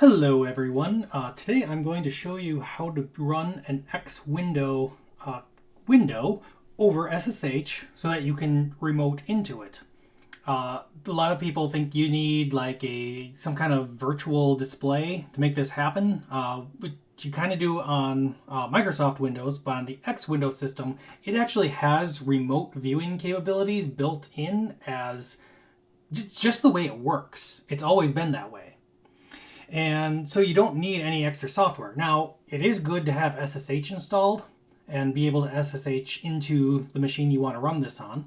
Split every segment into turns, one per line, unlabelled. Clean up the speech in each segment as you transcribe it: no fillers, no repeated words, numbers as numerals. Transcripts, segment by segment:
Hello everyone. Today I'm going to show you how to run an X window over SSH so that you can remote into it. A lot of people think you need like some kind of virtual display to make this happen, which you kind of do on Microsoft Windows, but on the X Windows system, it actually has remote viewing capabilities built in as just the way it works. It's always been that way. And so you don't need any extra software. Now, it is good to have SSH installed and be able to SSH into the machine you want to run this on.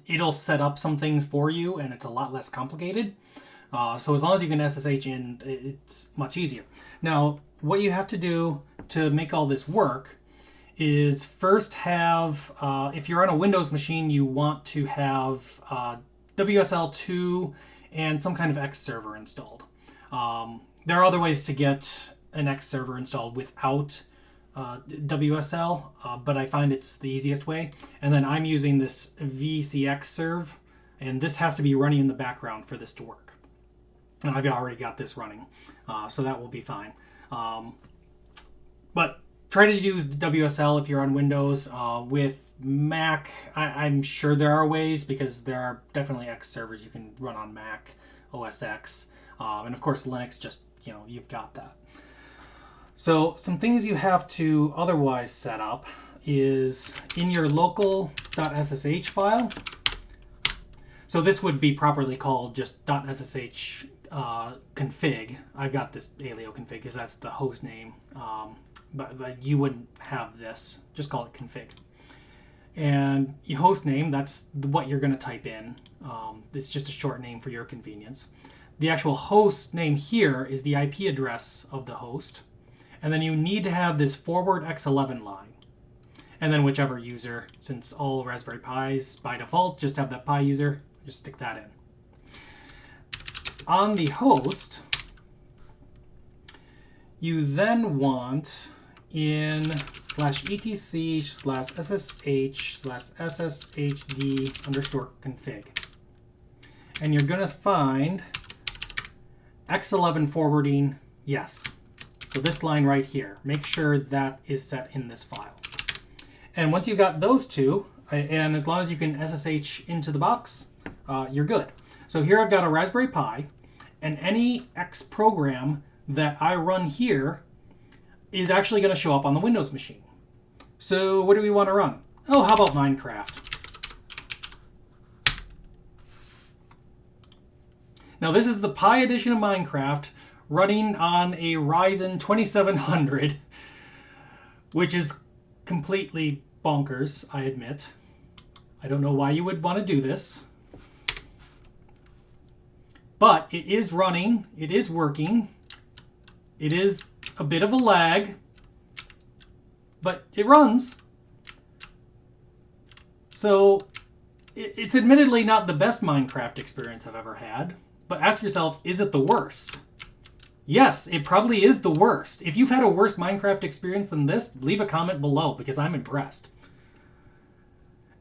It'll set up some things for you and it's a lot less complicated. So as long as you can SSH in, it's much easier. Now, what you have to do to make all this work is first have, if you're on a Windows machine, you want to have WSL2 and some kind of X server installed. There are other ways to get an X server installed without WSL, but I find it's the easiest way. And then I'm using this VCX serve, and this has to be running in the background for this to work. And I've already got this running, so that will be fine. But try to use WSL if you're on Windows. With Mac, I'm sure there are ways, because there are definitely X servers you can run on Mac OS X, and of course Linux, just you've got that. So some things you have to otherwise set up is in your local.ssh file. So this would be properly called just .ssh config. I've got this alio config because that's the host name, but you wouldn't have this. Just call it config. And your host name, that's what you're going to type in. It's just a short name for your convenience. The actual host name here is the IP address of the host. And then you need to have this forward X11 line. And then whichever user, since all Raspberry Pis by default just have that Pi user, just stick that in. On the host, you then want in /etc/ssh/sshd_config. And you're going to find X11 forwarding, yes. So this line right here, make sure that is set in this file. And once you've got those two, and as long as you can SSH into the box, you're good. So here I've got a Raspberry Pi, and any X program that I run here is actually going to show up on the Windows machine. So what do we want to run? Oh, how about Minecraft? Now this is the Pi edition of Minecraft running on a Ryzen 2700, which is completely bonkers, I admit. I don't know why you would want to do this. But it is running, it is working. It is a bit of a lag, but it runs. So it's admittedly not the best Minecraft experience I've ever had, but ask yourself, is it the worst? Yes, it probably is the worst. If you've had a worse Minecraft experience than this, leave a comment below because I'm impressed.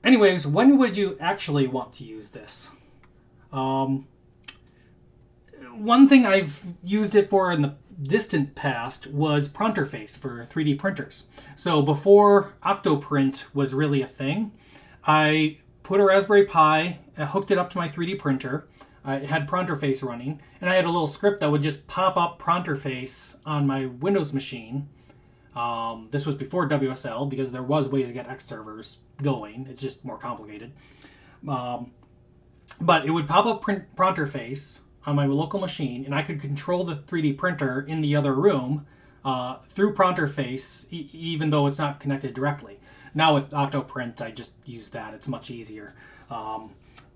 Anyways, when would you actually want to use this? One thing I've used it for in the distant past was Pronterface for 3D printers. So before Octoprint was really a thing, I put a Raspberry Pi, hooked it up to my 3D printer. It had Pronterface running, and I had a little script that would just pop up Pronterface on my Windows machine. This was before WSL, because there was ways to get X servers going. It's just more complicated. But it would pop up Pronterface on my local machine, and I could control the 3D printer in the other room through Pronterface, even though it's not connected directly. Now with Octoprint, I just use that. It's much easier.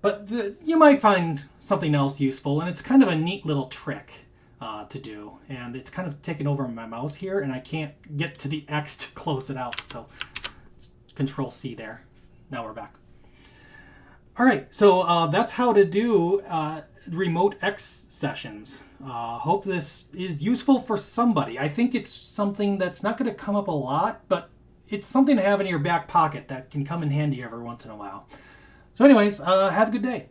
But you might find something else useful, and it's kind of a neat little trick to do. And it's kind of taken over my mouse here, and I can't get to the X to close it out. So Control-C there. Now we're back. All right, so that's how to do remote X sessions. Hope this is useful for somebody. I think it's something that's not going to come up a lot, but it's something to have in your back pocket that can come in handy every once in a while. So anyways, have a good day.